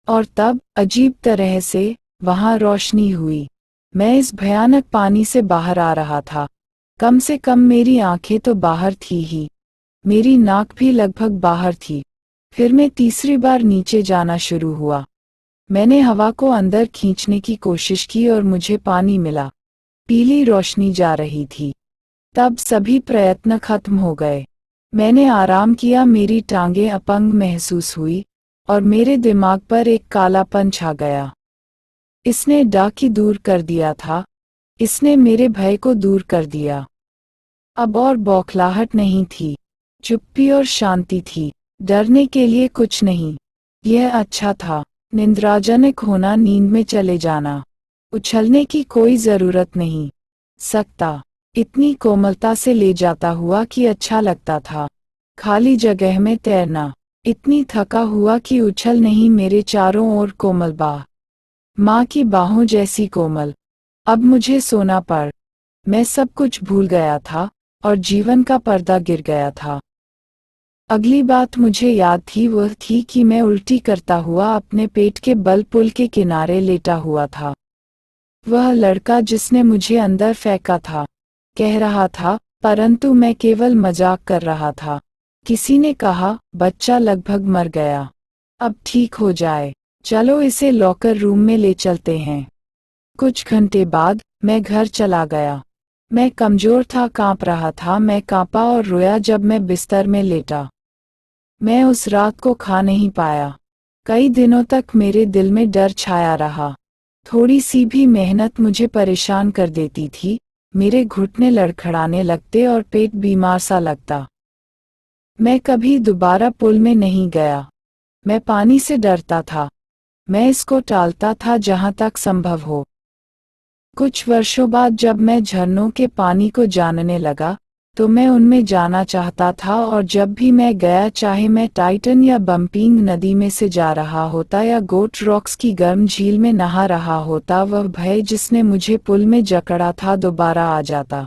और तब अजीब तरह से वहां रोशनी हुई। मैं इस भयानक पानी से बाहर आ रहा था। कम से कम मेरी आंखें तो बाहर थी ही, मेरी नाक भी लगभग बाहर थी। फिर मैं तीसरी बार नीचे जाना शुरू हुआ। मैंने हवा को अंदर खींचने की कोशिश की और मुझे पानी मिला। पीली रोशनी जा रही थी। तब सभी प्रयत्न खत्म हो गए। मैंने आराम किया, मेरी टांगें अपंग महसूस हुई और मेरे दिमाग पर एक कालापन छा गया। इसने डाकी दूर कर दिया था, इसने मेरे भय को दूर कर दिया। अब और बौखलाहट नहीं थी, चुप्पी और शांति थी। डरने के लिए कुछ नहीं। यह अच्छा था। निंद्राजनक होना, नींद में चले जाना। उछलने की कोई जरूरत नहीं। सकता इतनी कोमलता से ले जाता हुआ कि अच्छा लगता था। खाली जगह में तैरना, इतनी थका हुआ कि उछल नहीं, मेरे चारों ओर कोमल बाह, माँ की बाहों जैसी कोमल। अब मुझे सोना पड़। मैं सब कुछ भूल गया था और जीवन का पर्दा गिर गया था। अगली बात मुझे याद थी, वह थी कि मैं उल्टी करता हुआ अपने पेट के बल पुल के किनारे लेटा हुआ था। वह लड़का जिसने मुझे अंदर फेंका था कह रहा था, परंतु मैं केवल मजाक कर रहा था। किसी ने कहा, बच्चा लगभग मर गया, अब ठीक हो जाए, चलो इसे लॉकर रूम में ले चलते हैं। कुछ घंटे बाद मैं घर चला गया। मैं कमजोर था, कांप रहा था। मैं कांपा और रोया जब मैं बिस्तर में लेटा। मैं उस रात को खा नहीं पाया। कई दिनों तक मेरे दिल में डर छाया रहा। थोड़ी सी भी मेहनत मुझे परेशान कर देती थी। मेरे घुटने लड़खड़ाने लगते और पेट बीमार सा लगता। मैं कभी दोबारा पुल में नहीं गया। मैं पानी से डरता था। मैं इसको टालता था जहां तक संभव हो। कुछ वर्षों बाद जब मैं झरनों के पानी को जानने लगा, तो मैं उनमें जाना चाहता था, और जब भी मैं गया, चाहे मैं टाइटन या बम्पिंग नदी में से जा रहा होता या गोट रॉक्स की गर्म झील में नहा रहा होता, वह भय जिसने मुझे पुल में जकड़ा था दोबारा आ जाता।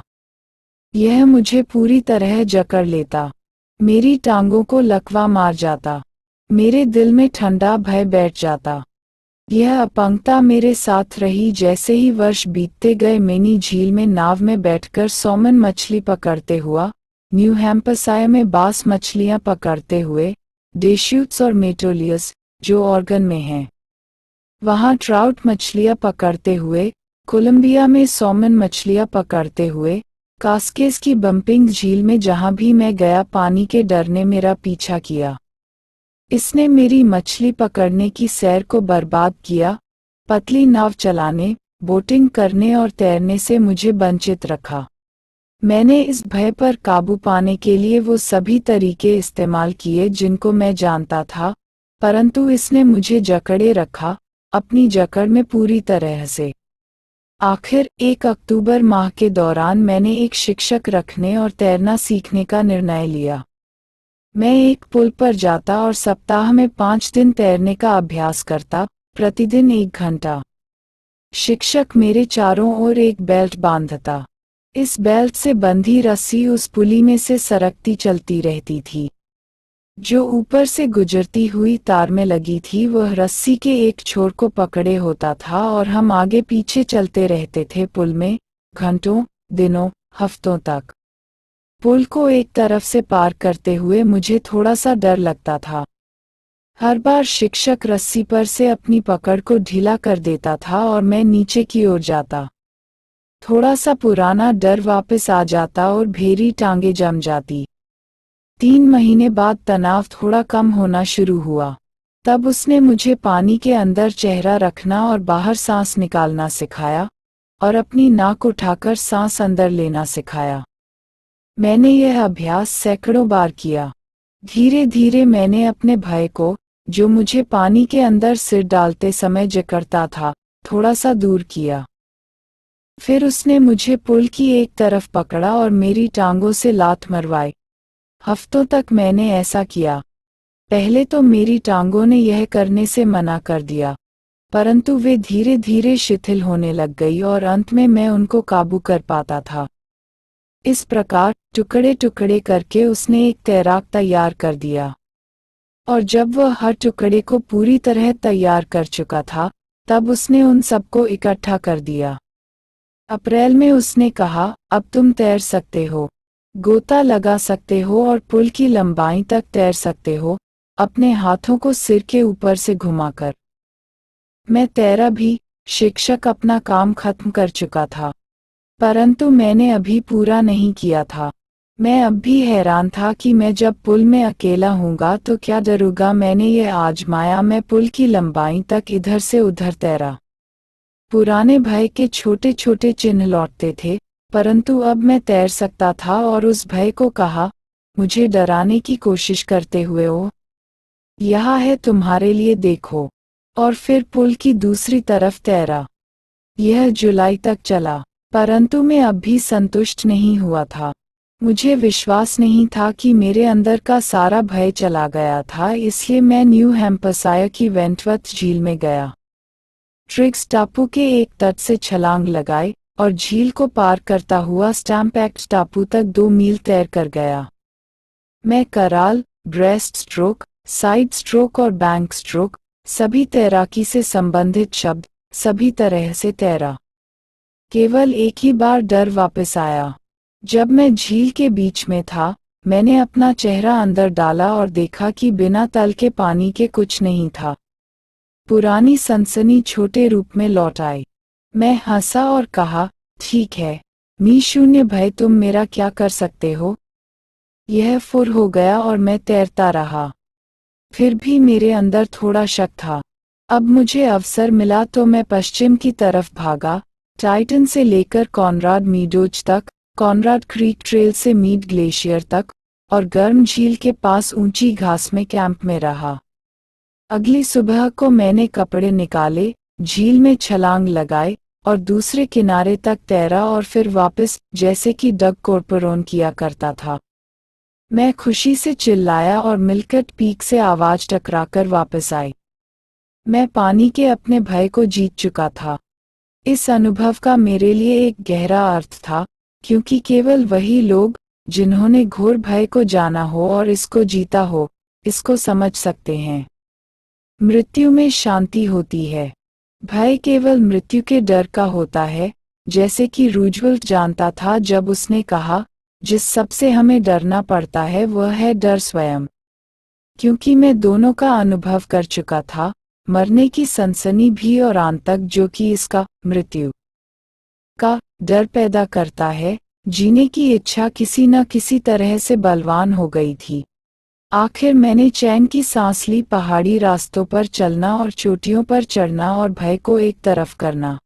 यह मुझे पूरी तरह जकड़ लेता, मेरी टांगों को लकवा मार जाता, मेरे दिल में ठंडा भय बैठ जाता। यह अपंगता मेरे साथ रही जैसे ही वर्ष बीतते गए। मैनी झील में नाव में बैठकर सौमन मछली पकड़ते हुआ, न्यू हैम्पशायर में बास मछलियां पकड़ते हुए, डेश्यूट्स और मेटोलियस जो ऑर्गन में हैं, वहां ट्राउट मछलियां पकड़ते हुए, कोलंबिया में सौमन मछलियां पकड़ते हुए, कास्केस की बम्पिंग झील में जहां भी मैं गया, पानी के डर ने मेरा पीछा किया। इसने मेरी मछली पकड़ने की सैर को बर्बाद किया। पतली नाव चलाने, बोटिंग करने और तैरने से मुझे वंचित रखा। मैंने इस भय पर काबू पाने के लिए वो सभी तरीके इस्तेमाल किए जिनको मैं जानता था, परंतु इसने मुझे जकड़े रखा, अपनी जकड़ में पूरी तरह से। आखिर 1 अक्टूबर माह के दौरान मैंने एक शिक्षक रखने और तैरना सीखने का निर्णय लिया। मैं एक पुल पर जाता और सप्ताह में 5 दिन तैरने का अभ्यास करता, प्रतिदिन 1 घंटा। शिक्षक मेरे चारों ओर एक बेल्ट बांधता। इस बेल्ट से बंधी रस्सी उस पुली में से सरकती चलती रहती थी, जो ऊपर से गुजरती हुई तार में लगी थी। वह रस्सी के एक छोर को पकड़े होता था और हम आगे पीछे चलते रहते थे पुल में, घंटों, दिनों, हफ्तों तक। पुल को एक तरफ से पार करते हुए मुझे थोड़ा सा डर लगता था। हर बार शिक्षक रस्सी पर से अपनी पकड़ को ढीला कर देता था और मैं नीचे की ओर जाता। थोड़ा सा पुराना डर वापस आ जाता और भेरी टांगे जम जाती। 3 महीने बाद तनाव थोड़ा कम होना शुरू हुआ। तब उसने मुझे पानी के अंदर चेहरा रखना और बाहर सांस निकालना सिखाया, और अपनी नाक उठाकर सांस अंदर लेना सिखाया। मैंने यह अभ्यास सैकड़ों बार किया। धीरे धीरे मैंने अपने भय को, जो मुझे पानी के अंदर सिर डालते समय जकड़ता था, थोड़ा सा दूर किया। फिर उसने मुझे पुल की एक तरफ पकड़ा और मेरी टांगों से लात मरवाई। हफ्तों तक मैंने ऐसा किया। पहले तो मेरी टांगों ने यह करने से मना कर दिया, परंतु वे धीरे धीरे शिथिल होने लग गई और अंत में मैं उनको काबू कर पाता था। इस प्रकार टुकड़े टुकड़े करके उसने एक तैराक तैयार कर दिया। और जब वह हर टुकड़े को पूरी तरह तैयार कर चुका था, तब उसने उन सबको इकट्ठा कर दिया। अप्रैल में उसने कहा, अब तुम तैर सकते हो, गोता लगा सकते हो और पुल की लंबाई तक तैर सकते हो, अपने हाथों को सिर के ऊपर से घुमाकर। मैं तैरा भी। शिक्षक अपना काम खत्म कर चुका था, परंतु मैंने अभी पूरा नहीं किया था। मैं अब भी हैरान था कि मैं जब पुल में अकेला हूँगा तो क्या डरूंगा। मैंने ये आजमाया। मैं पुल की लंबाई तक इधर से उधर तैरा। पुराने भय के छोटे छोटे चिन्ह लौटते थे, परंतु अब मैं तैर सकता था और उस भय को कहा, मुझे डराने की कोशिश करते हुए, ओ यहाँ है तुम्हारे लिए, देखो। और फिर पुल की दूसरी तरफ तैरा। यह जुलाई तक चला, परंतु मैं अब भी संतुष्ट नहीं हुआ था। मुझे विश्वास नहीं था कि मेरे अंदर का सारा भय चला गया था, इसलिए मैं न्यू हैम्पशायर की वेंटवर्थ झील में गया। ट्रिग्स टापू के एक तट से छलांग लगाई और झील को पार करता हुआ स्टैम्पैक्ट टापू तक 2 मील तैर कर गया। मैं कराल, ब्रेस्ट स्ट्रोक, साइड स्ट्रोक और बैंक स्ट्रोक, सभी तैराकी से संबंधित शब्द, सभी तरह से तैरा। केवल एक ही बार डर वापस आया। जब मैं झील के बीच में था, मैंने अपना चेहरा अंदर डाला और देखा कि बिना तल के पानी के कुछ नहीं था। पुरानी सनसनी छोटे रूप में लौट आई। मैं हंसा और कहा, ठीक है मी शून्य भय, तुम मेरा क्या कर सकते हो। यह फुर हो गया और मैं तैरता रहा। फिर भी मेरे अंदर थोड़ा शक था। अब मुझे अवसर मिला तो मैं पश्चिम की तरफ भागा, टाइटन से लेकर कॉनराड मीडोज तक, कॉनराड क्रीक ट्रेल से मीड ग्लेशियर तक, और गर्म झील के पास ऊंची घास में कैंप में रहा। अगली सुबह को मैंने कपड़े निकाले, झील में छलांग लगाई और दूसरे किनारे तक तैरा और फिर वापस, जैसे कि डग कॉर्पोरोन किया करता था। मैं खुशी से चिल्लाया और मिल्कट पीक से आवाज टकराकर वापस आई। मैं पानी के अपने भय को जीत चुका था। इस अनुभव का मेरे लिए एक गहरा अर्थ था, क्योंकि केवल वही लोग, जिन्होंने घोर भय को जाना हो और इसको जीता हो, इसको समझ सकते हैं। मृत्यु में शांति होती है। भय केवल मृत्यु के डर का होता है, जैसे कि रूजवेल्ट जानता था जब उसने कहा, जिस सबसे हमें डरना पड़ता है वह है डर स्वयं। क्योंकि मैं दोनों का अनुभव कर चुका था, मरने की सनसनी भी और आंतक जो कि इसका, मृत्यु का डर पैदा करता है, जीने की इच्छा किसी न किसी तरह से बलवान हो गई थी। आखिर मैंने चैन की सांस ली, पहाड़ी रास्तों पर चलना और चोटियों पर चढ़ना और भय को एक तरफ करना।